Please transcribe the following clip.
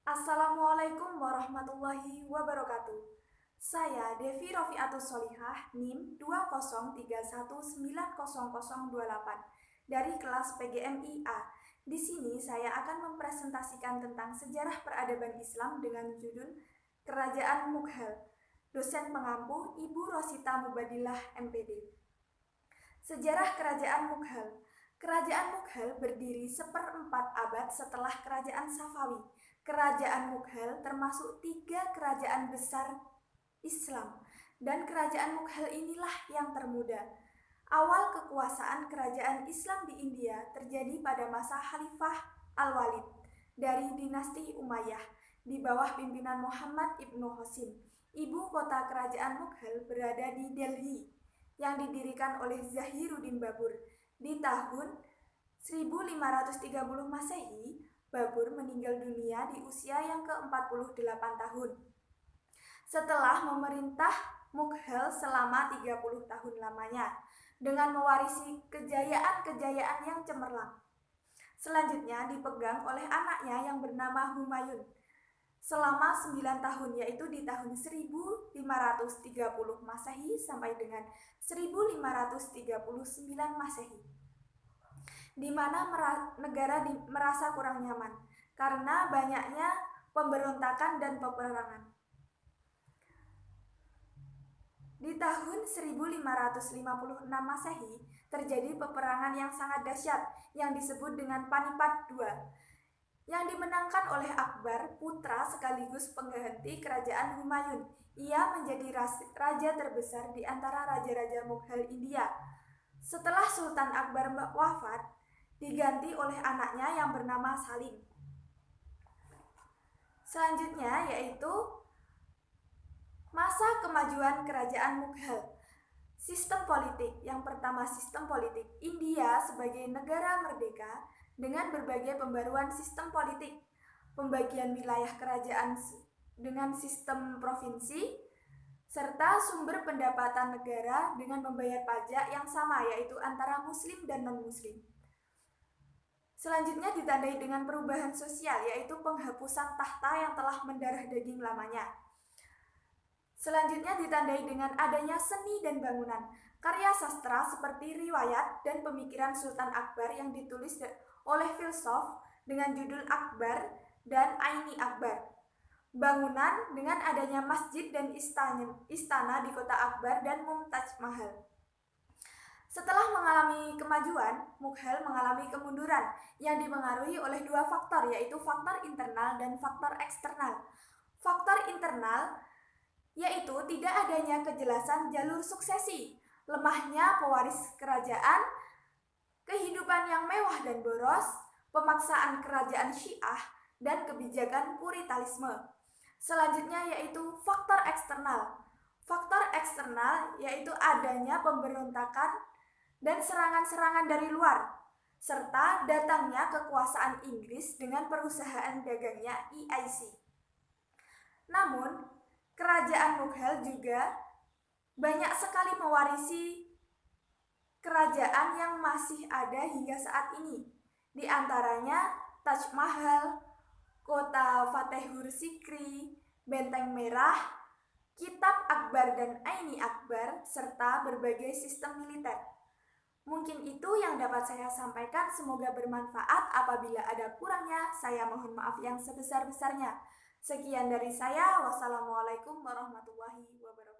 Assalamualaikum warahmatullahi wabarakatuh. Saya Devi Rofiatus Solihah, NIM 203190028 dari kelas PGMI-A. Di sini saya akan mempresentasikan tentang sejarah peradaban Islam dengan judul Kerajaan Mughal. Dosen pengampu Ibu Rosita Mubadillah, MPD. Sejarah Kerajaan Mughal. Kerajaan Mughal berdiri seperempat abad setelah Kerajaan Safawi. Kerajaan Mughal termasuk 3 kerajaan besar Islam, dan Kerajaan Mughal inilah yang termuda. Awal kekuasaan kerajaan Islam di India terjadi pada masa Khalifah Al-Walid dari dinasti Umayyah di bawah pimpinan Muhammad Ibnu Qasim. Ibu kota kerajaan Mughal berada di Delhi yang didirikan oleh Zahiruddin Babur. Di tahun 1530 Masehi, Babur meninggal dunia di usia yang ke-48 tahun. Setelah memerintah Mughal selama 30 tahun lamanya, dengan mewarisi kejayaan-kejayaan yang cemerlang. Selanjutnya dipegang oleh anaknya yang bernama Humayun selama 9 tahun, yaitu di tahun 1530 Masehi sampai dengan 1539 Masehi. Di mana negara merasa kurang nyaman karena banyaknya pemberontakan dan peperangan. Di tahun 1556 Masehi terjadi peperangan yang sangat dahsyat yang disebut dengan Panipat II, yang dimenangkan oleh Akbar, putra sekaligus pengganti kerajaan Humayun. Ia menjadi raja terbesar di antara raja-raja Mughal India. Setelah Sultan Akbar wafat, diganti oleh anaknya yang bernama Salim. Selanjutnya yaitu masa kemajuan kerajaan Mughal. Sistem politik. Yang pertama, sistem politik. India sebagai negara merdeka dengan berbagai pembaruan sistem politik, pembagian wilayah kerajaan dengan sistem provinsi, serta sumber pendapatan negara dengan membayar pajak yang sama, yaitu antara muslim dan non-muslim. Selanjutnya ditandai dengan perubahan sosial, yaitu penghapusan tahta yang telah mendarah daging lamanya. Selanjutnya ditandai dengan adanya seni dan bangunan, karya sastra seperti riwayat dan pemikiran Sultan Akbar yang ditulis oleh filsuf dengan judul Akbar dan Aini Akbar. Bangunan dengan adanya masjid dan istana di kota Akbar dan Mumtaz Mahal. Setelah mengalami kemajuan, Mughal mengalami kemunduran yang dipengaruhi oleh 2 faktor, yaitu faktor internal dan faktor eksternal. Faktor internal yaitu tidak adanya kejelasan jalur suksesi, lemahnya pewaris kerajaan, kehidupan yang mewah dan boros, pemaksaan kerajaan Syiah, dan kebijakan puritanisme. Selanjutnya yaitu faktor eksternal. Faktor eksternal yaitu adanya pemberontakan dan serangan-serangan dari luar, serta datangnya kekuasaan Inggris dengan perusahaan dagangnya EIC. Namun, kerajaan Mughal juga banyak sekali mewarisi kerajaan yang masih ada hingga saat ini. Di antaranya Taj Mahal, kota Fatehur Sikri, Benteng Merah, Kitab Akbar dan Aini Akbar, serta berbagai sistem militer. Mungkin itu yang dapat saya sampaikan, semoga bermanfaat. Apabila ada kurangnya, saya mohon maaf yang sebesar-besarnya. Sekian dari saya, wassalamualaikum warahmatullahi wabarakatuh.